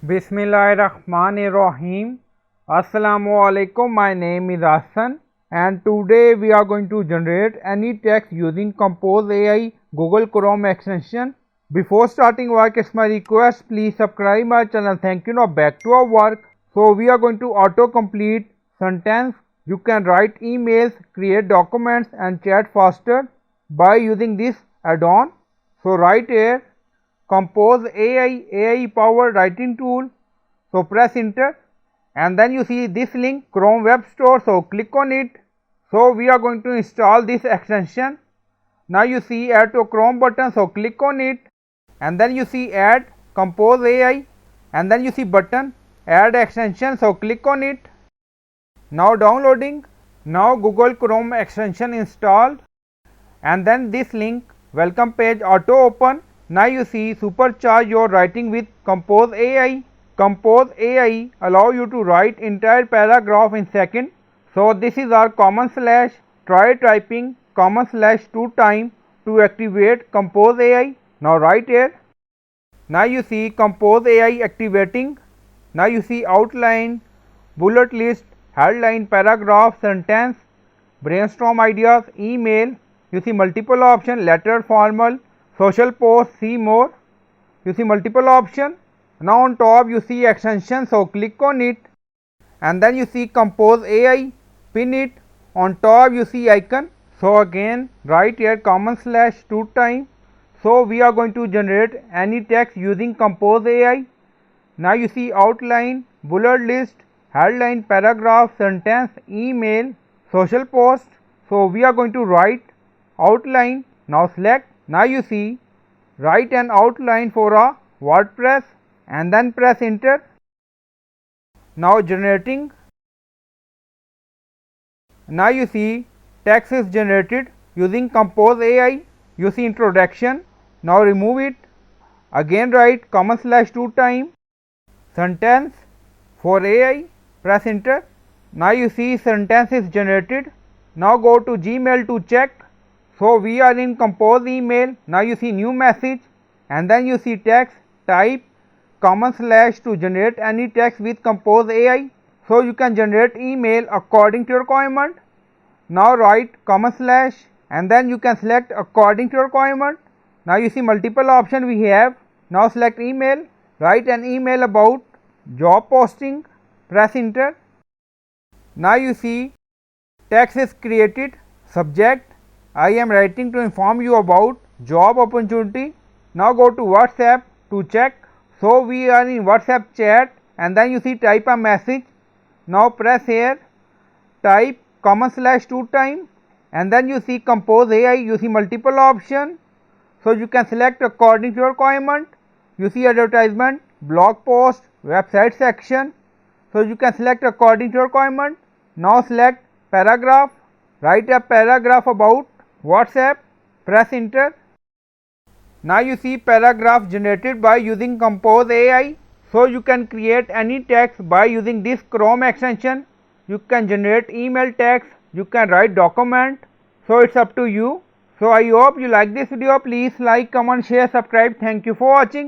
Bismillahirrahmanirrahim. Assalamualaikum. My name is Hassan and today we are going to generate any text using Compose AI Google Chrome extension. Before starting work, it's my request, please subscribe my channel. Thank you. Now back to our work. So we are going to auto-complete sentence. You can write emails, create documents and chat faster by using this add-on. So right here, Compose AI powered writing tool. So press enter and then you see this link, Chrome Web Store. So click on it. So we are going to install this extension. Now you see add to Chrome button. So click on it and then you see add Compose AI and then you see button add extension. So click on it. Now downloading. Now Google Chrome extension installed and then this link welcome page auto open. Now you see supercharge your writing with Compose AI. Compose AI allow you to write entire paragraph in second. So this is our / try typing / 2 time to activate Compose AI. Now right here. Now you see Compose AI activating. Now you see outline, bullet list, headline, paragraph, sentence, brainstorm ideas, email. You see multiple option, letter, formal, social post, see more. You see multiple option. Now on top you see extension. So click on it and then you see Compose AI, pin it. On top you see icon. So again right here / 2 time. So we are going to generate any text using Compose AI. Now you see outline, bullet list, headline, paragraph, sentence, email, social post. So we are going to write outline. Now select. Now you see write an outline for a WordPress and then press enter. Now generating. Now you see text is generated using Compose AI. You see introduction. Now remove it. Again write / 2 time. Sentence for AI. Press enter. Now you see sentence is generated. Now go to Gmail to check. So we are in Compose email. Now you see new message and then you see text, type / to generate any text with Compose AI. So you can generate email according to your requirement. Now write / and then you can select according to your requirement. Now you see multiple option we have. Now select email. Write an email about job posting. Press enter. Now you see text is created. Subject, I am writing to inform you about job opportunity. Now go to WhatsApp to check. So we are in WhatsApp chat and then you see type a message. Now press here, type / 2 time and then you see Compose AI. You see multiple option. So you can select according to your requirement. You see advertisement, blog post, website section. So you can select according to your requirement. Now select paragraph. Write a paragraph about WhatsApp. Press enter. Now you see paragraph generated by using Compose AI. So you can create any text by using this Chrome extension. You can generate email text. You can write document. So it's up to you. So I hope you like this video. Please like, comment, share, subscribe. Thank you for watching.